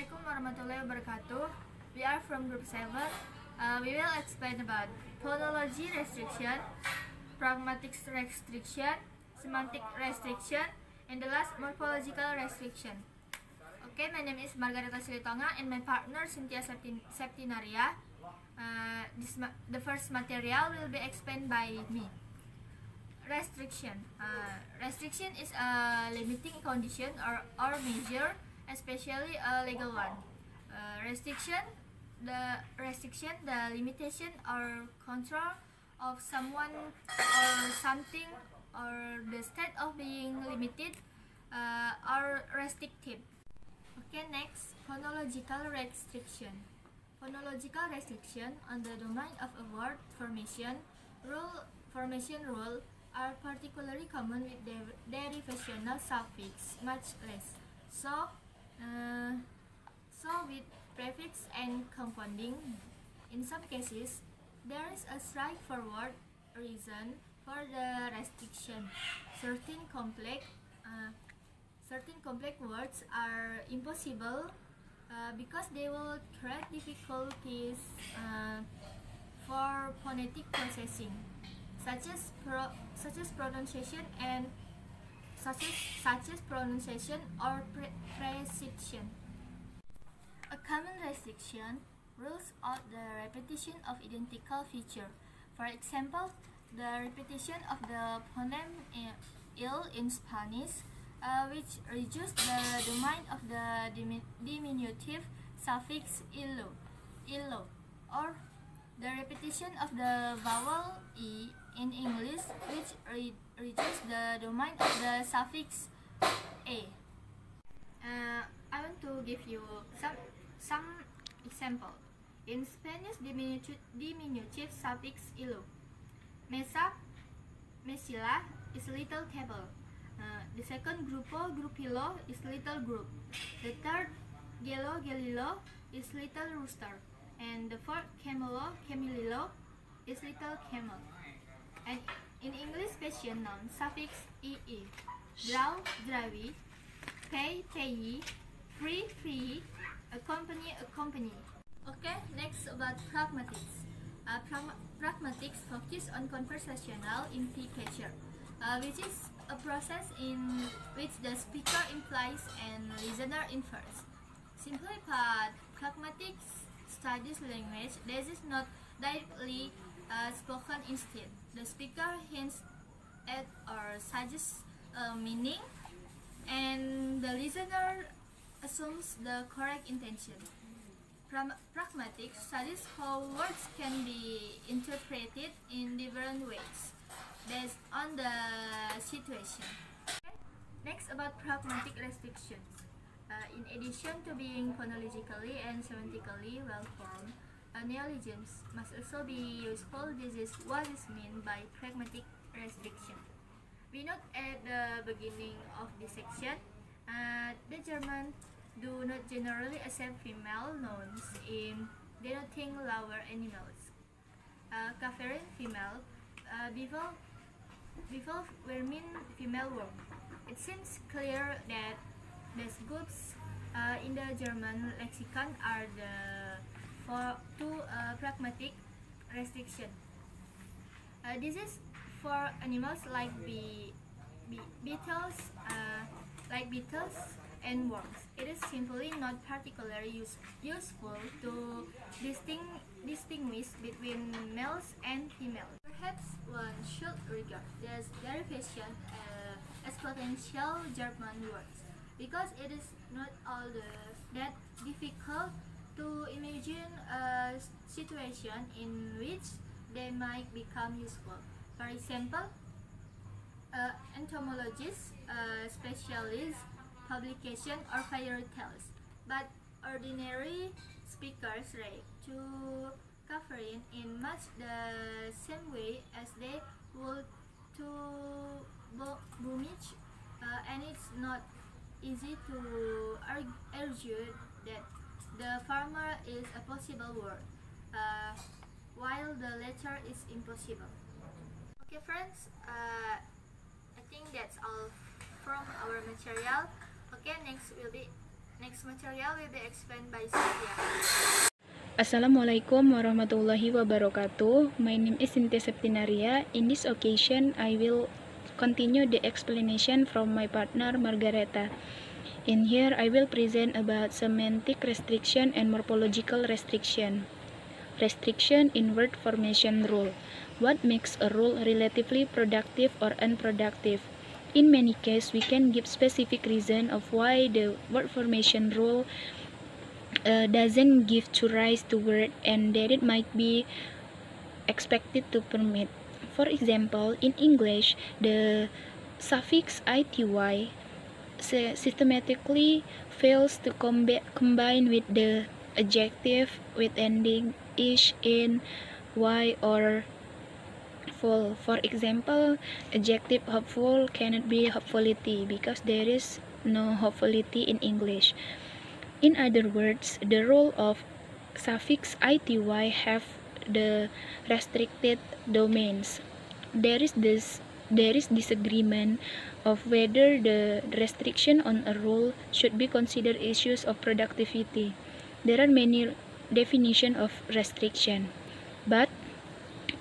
Assalamualaikum warahmatullahi wabarakatuh. We are from group 7. We will explain about phonology restriction, pragmatic restriction, semantic restriction, and the last morphological restriction. Okay, my name is Margareta Silitonga and my partner Cynthia Septinaria. The first material will be explained by me. Restriction. Restriction is a limiting condition or measure, especially a legal one. The limitation or control of someone or something or the state of being limited or restricted. Okay, next, phonological restriction. Phonological restriction on the domain of a word formation rule are particularly common with derivational suffix, much less so with prefix and compounding. In some cases, there is a straightforward reason for the restriction. Certain complex words are impossible because they will create difficulties for phonetic processing, such as pronunciation or precision. A common restriction rules out the repetition of identical feature. For example, the repetition of the phoneme il in Spanish, which reduces the domain of the diminutive suffix illo, or the repetition of the vowel e in English, which reduces the domain of the suffix a. I want to give you some example. In Spanish, diminutive suffix illo. Mesa, mesilla is little table. The second grupillo is little group. The third gelilo is little rooster. And the fourth camililo is little camel. And in English special noun, suffix ee. Draw, drawi. Pay, payee. Free, free. Accompany. Okay, next about pragmatics. Pragmatics focus on conversational implication, which is a process in which the speaker implies and listener infers. Simply put, pragmatics studies language that is not directly spoken. Instead, the speaker hints at or suggests a meaning, and the listener assumes the correct intention. Pragmatics studies how words can be interpreted in different ways based on the situation. Okay. Next, about pragmatic restrictions. In addition to being phonologically and semantically well-formed, neologisms must also be useful. This is what is meant by pragmatic restriction. We note at the beginning of this section, the German do not generally accept female nouns in denoting lower animals. Covering female, before vermin female worm. It seems clear that these groups in the German lexicon are pragmatic restriction. This is for animals like beetles and worms. It is simply not particularly useful to distinguish between males and females. Perhaps one should regard this derivation as potential German words, because it is not all that difficult to imagine a situation in which they might become useful. For example, entomologists, specialists, publication or fairy tales, but ordinary speakers react to covering in much the same way as they would to boomage, and it's not easy to argue that the former is a possible word, while the latter is impossible. Okay friends, I think that's all from our material. Okay, next Next material will be explained by Cynthia. Assalamualaikum warahmatullahi wabarakatuh. My name is Cynthia Septinaria. In this occasion, I will continue the explanation from my partner Margareta. In here, I will present about semantic restriction and morphological restriction. Restriction in word formation rule. What makes a rule relatively productive or unproductive? In many cases, we can give specific reason of why the word formation rule doesn't give to rise to word and that it might be expected to permit. For example, in English, the suffix ity systematically fails to combine with the adjective with ending ish, in, y, or full. For example, adjective hopeful cannot be hopefulity because there is no hopefulity in English. In other words, the rule of suffix ity have the restricted domains. There is disagreement of whether the restriction on a rule should be considered issues of productivity. There are many definitions of restriction, but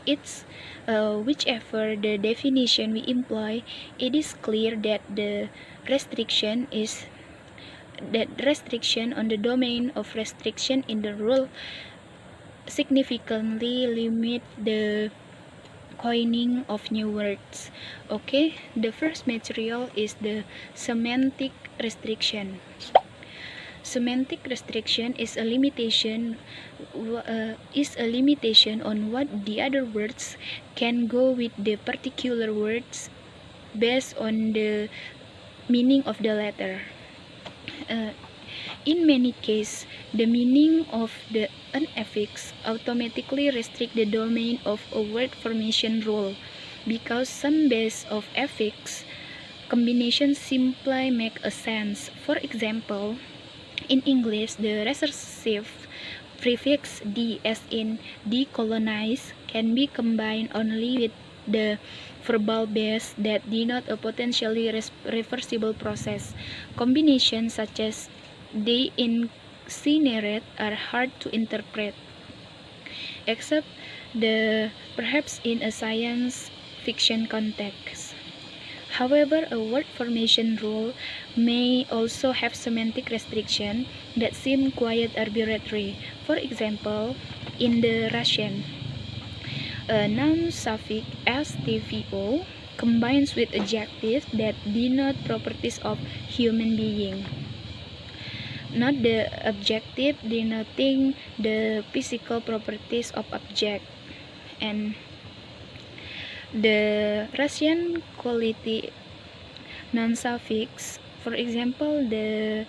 it's whichever the definition we employ, it is clear that the restriction on the domain of restriction in the rule significantly limit the coining of new words. Okay, the first material is the semantic restriction. Semantic restriction is a limitation on what the other words can go with the particular words based on the meaning of the letter. In many cases, the meaning of the affix automatically restrict the domain of a word formation rule because some base of affix combinations simply make a sense. For example, in English, the recursive prefix "d" as in decolonize can be combined only with the verbal base that denote a potentially reversible process. Combinations such as "they incinerate" are hard to interpret, except perhaps in a science fiction context. However, a word formation rule may also have semantic restriction that seem quite arbitrary. For example, in the Russian, a noun suffix stvo combines with adjectives that denote properties of human being, not the adjective denoting the physical properties of object. And the Russian quality noun suffix, for example, the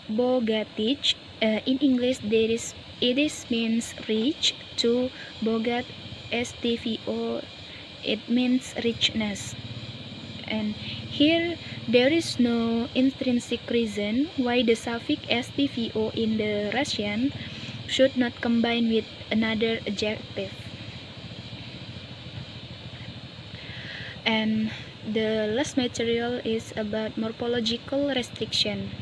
bogatich, in English it means rich. To bogat stvo, it means richness. And here there is no intrinsic reason why the suffix stvo in the Russian should not combine with another adjective. And the last material is about morphological restriction.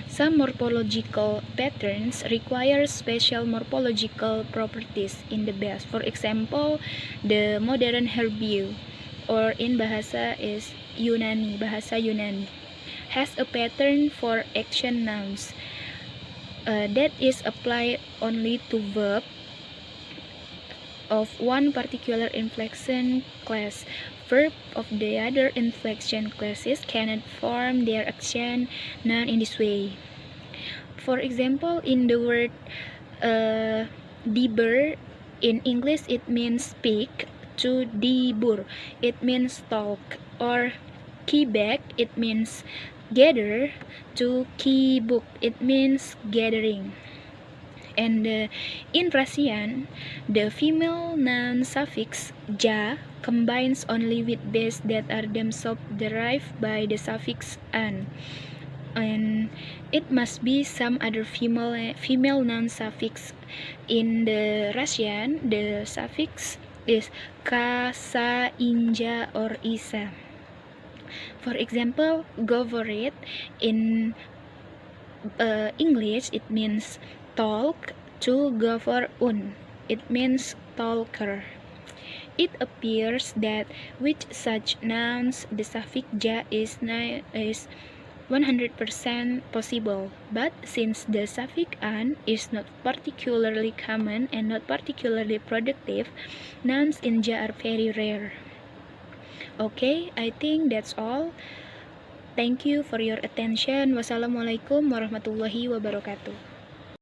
Some morphological patterns require special morphological properties in the base. For example, the modern Hebrew, or in bahasa Yunani, has a pattern for action nouns that is applied only to verb of one particular inflection class. Verb of the other inflection classes cannot form their action noun in this way. For example, in the word dibur, in English it means speak. To dibur, it means talk. Or kibek, it means gather. To kibuk, it means gathering. And in Russian, the female noun suffix ja combines only with bases that are themselves derived by the suffix an, and it must be some other female noun suffix. In the Russian, the suffix is ka, sa, inja, or isa. For example, говорит, in English, it means talk. To go for un, it means talker. It appears that with such nouns, the suffix ja is 100% possible, but since the suffix an is not particularly common and not particularly productive, nouns in ja are very rare. Okay, I think that's all. Thank you for your attention. Wassalamualaikum warahmatullahi wabarakatuh.